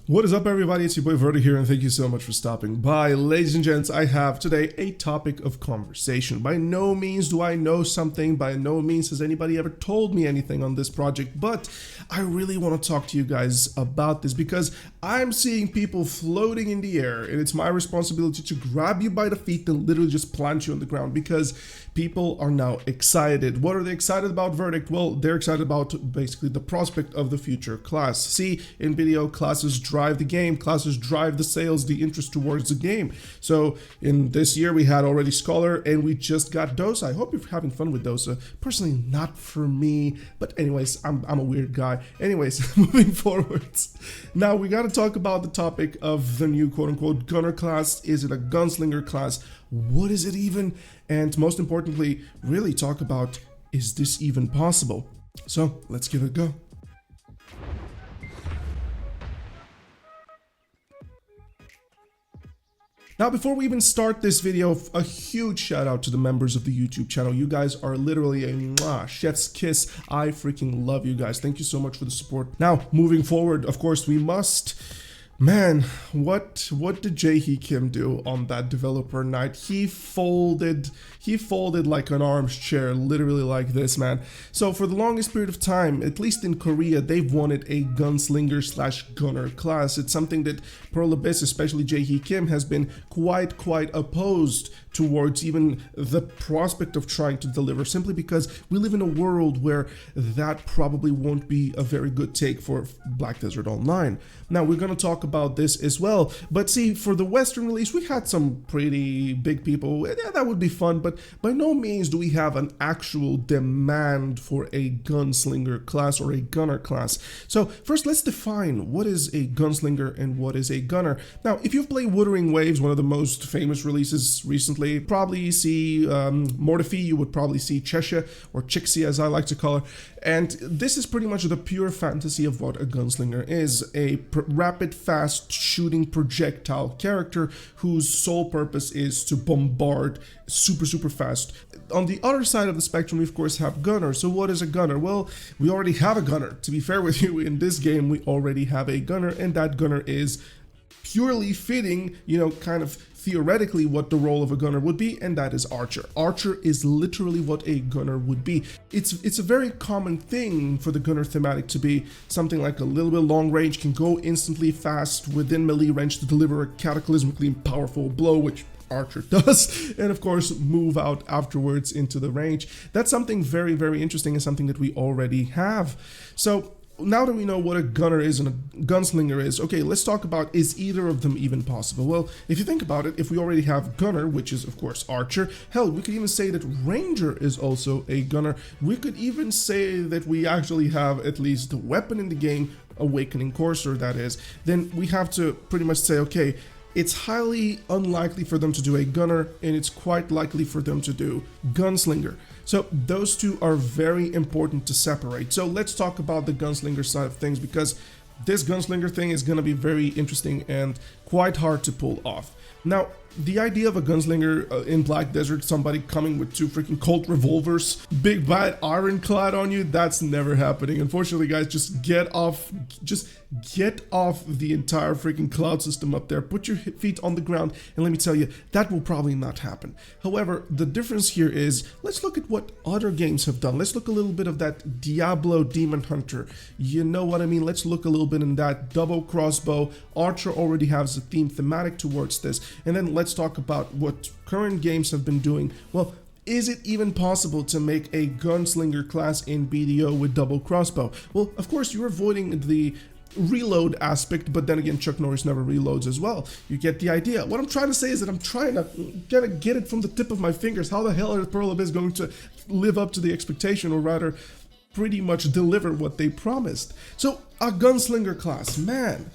What is up, everybody? It's your boy Verdi here, and thank you so much for stopping by. Ladies and gents, I have today a topic of conversation. By no means do I know something, by no means has anybody ever told me anything on this project, but I really want to talk to you guys about this because I'm seeing people floating in the air, and it's my responsibility to grab you by the feet and literally just plant you on the ground because people are now excited. What are they excited about, Verdict? Well, they're excited about basically the prospect of the future class. See, in BDO, classes drive the game, classes drive the sales, the interest towards the game. So in this year we had already Scholar and we just got Dosa. I hope you're having fun with Dosa. Personally, not for me, but anyways, I'm a weird guy. Anyways, moving forwards. Now we got to talk about the topic of the new quote-unquote gunner class. Is it a gunslinger class? What is it even? And most importantly, really talk about, is this even possible? So let's give it a go. Now, before we even start this video, a huge shout out to the members of the YouTube channel. You guys are literally a chef's kiss. I freaking love you guys. Thank you so much for the support. Now, moving forward, of course, we must... Man, what did Jae-hee Kim do on that developer night? He folded like an armchair, literally like this, man. So for the longest period of time, at least in Korea, they've wanted a gunslinger slash gunner class. It's something that Pearl Abyss, especially Jae-hee Kim, has been quite opposed towards even the prospect of trying to deliver, simply because we live in a world where that probably won't be a very good take for Black Desert Online. Now, we're going to talk about this as well, but see, for the Western release, we had some pretty big people. Yeah, that would be fun, but by no means do we have an actual demand for a gunslinger class or a gunner class. So first, let's define what is a gunslinger and what is a gunner. Now, if you've played Wuthering Waves, one of the most famous releases recently, probably see Mortifi, you would probably see Cheshire, or Chixie as I like to call her, and this is pretty much the pure fantasy of what a gunslinger is, a rapid, fast shooting projectile character whose sole purpose is to bombard super fast. On the other side of the spectrum, we of course have gunner. So what is a gunner? Well, we already have a gunner. To be fair with you, in this game we already have a gunner, and that gunner is purely fitting, you know, kind of theoretically what the role of a gunner would be, and that is Archer. Archer is literally what a gunner would be. It's a very common thing for the gunner thematic to be something like a little bit long range, can go instantly fast within melee range to deliver a cataclysmically powerful blow, which Archer does, and of course move out afterwards into the range. That's something very interesting and something that we already have. So now that we know what a gunner is and a gunslinger is, okay, let's talk about, is either of them even possible? Well, if you think about it, if we already have gunner, which is of course Archer, hell, we could even say that Ranger is also a gunner. We could even say that we actually have at least the weapon in the game, Awakening Courser, that is. Then we have to pretty much say, okay, it's highly unlikely for them to do a gunner, and it's quite likely for them to do gunslinger. So those two are very important to separate. So let's talk about the gunslinger side of things, because this gunslinger thing is going to be very interesting and quite hard to pull off. Now, the idea of a gunslinger in Black Desert, somebody coming with two freaking Colt revolvers, big bad ironclad on you, that's never happening. Unfortunately, guys, just get off the entire freaking cloud system up there, put your feet on the ground, and let me tell you, that will probably not happen. However, the difference here is, let's look at what other games have done. Let's look a little bit of that Diablo Demon Hunter. You know what I mean? Let's look a little bit in that double crossbow. Archer already has a thematic towards this. And then let's talk about what current games have been doing. Well, is it even possible to make a gunslinger class in BDO with double crossbow? Well, of course, you're avoiding the reload aspect, but then again, Chuck Norris never reloads as well. You get the idea. What I'm trying to say is that I'm trying to get it from the tip of my fingers. How the hell are Pearl Abyss going to live up to the expectation, or rather pretty much deliver what they promised? So a gunslinger class, man,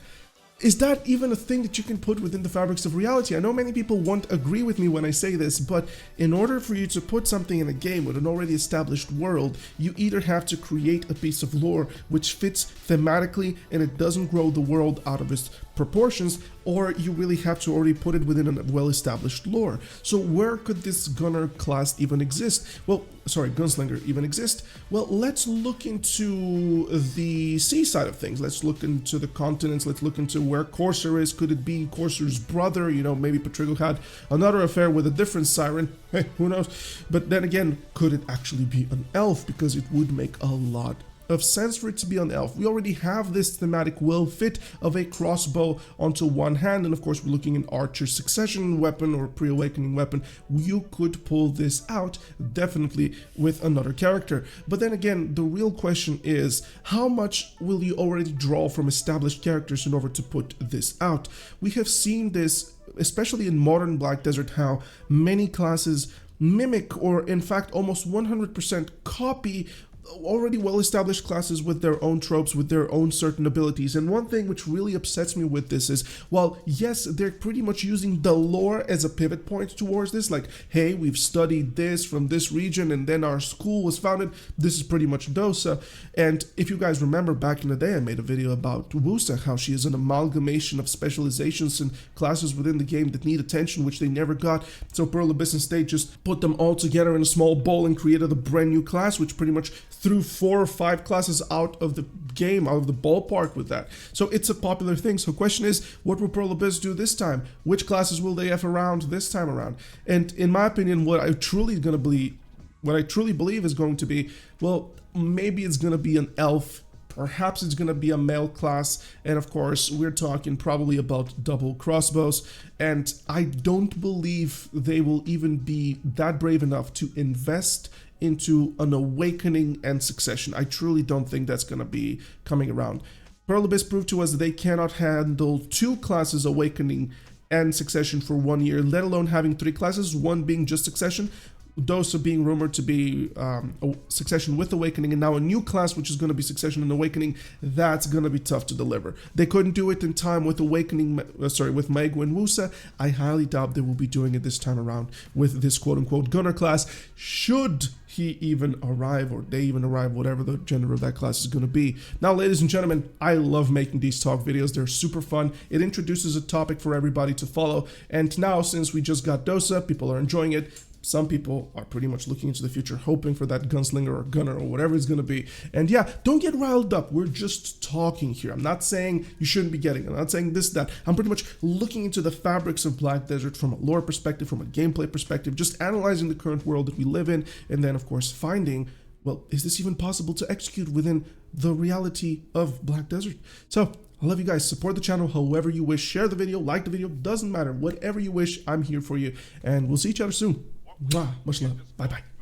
is that even a thing that you can put within the fabrics of reality? I know many people won't agree with me when I say this, but in order for you to put something in a game with an already established world, you either have to create a piece of lore which fits thematically and it doesn't grow the world out of its proportions, or you really have to already put it within a well-established lore. So where could this gunner class even exist? Well, Gunslinger even exist? Well, let's look into the sea side of things. Let's look into the continents. Let's look into where Corsair is. Could it be Corsair's brother? You know, maybe Patrigo had another affair with a different siren. Hey, who knows? But then again, could it actually be an elf? Because it would make a lot of sense for it to be an elf. We already have this thematic will fit of a crossbow onto one hand, and of course we're looking at Archer's succession weapon or pre-awakening weapon. You could pull this out definitely with another character. But then again, the real question is, how much will you already draw from established characters in order to put this out? We have seen this, especially in modern Black Desert, how many classes mimic, or in fact almost 100% copy already well-established classes with their own tropes, with their own certain abilities. And one thing which really upsets me with this is, well, yes, they're pretty much using the lore as a pivot point towards this, like, hey, we've studied this from this region and then our school was founded. This is pretty much Dosa. And if you guys remember, back in the day I made a video about Wusa, how she is an amalgamation of specializations and classes within the game that need attention, which they never got. So Pearl Abyss and State just put them all together in a small bowl and created a brand new class, which pretty much threw 4 or 5 classes out of the game, out of the ballpark with that. So it's a popular thing. So the question is, what will Pearl Abyss do this time? Which classes will they F around this time around? And in my opinion, what I truly believe is going to be, well, maybe it's going to be an elf. Perhaps it's going to be a male class, and of course we're talking probably about double crossbows, and I don't believe they will even be that brave enough to invest into an awakening and succession. I truly don't think that's going to be coming around. Pearl Abyss proved to us that they cannot handle 2 classes, awakening and succession, for 1 year, let alone having 3 classes, one being just succession, Dosa being rumored to be succession with awakening, and now a new class which is going to be succession and awakening. That's going to be tough to deliver. They couldn't do it in time with awakening, with Maegu and Wusa. I highly doubt they will be doing it this time around with this quote-unquote gunner class, should he even arrive, or they even arrive, whatever the gender of that class is going to be. Now, ladies and gentlemen, I love making these talk videos. They're super fun. It introduces a topic for everybody to follow, and now since we just got Dosa, people are enjoying it. Some people are pretty much looking into the future, hoping for that gunslinger or gunner or whatever it's going to be. And yeah, don't get riled up. We're just talking here. I'm not saying you shouldn't be getting it. I'm not saying this, that. I'm pretty much looking into the fabrics of Black Desert from a lore perspective, from a gameplay perspective, just analyzing the current world that we live in, and then, of course, finding, well, is this even possible to execute within the reality of Black Desert? So, I love you guys. Support the channel however you wish. Share the video, like the video, doesn't matter. Whatever you wish, I'm here for you. And we'll see each other soon. Much love. Bye-bye.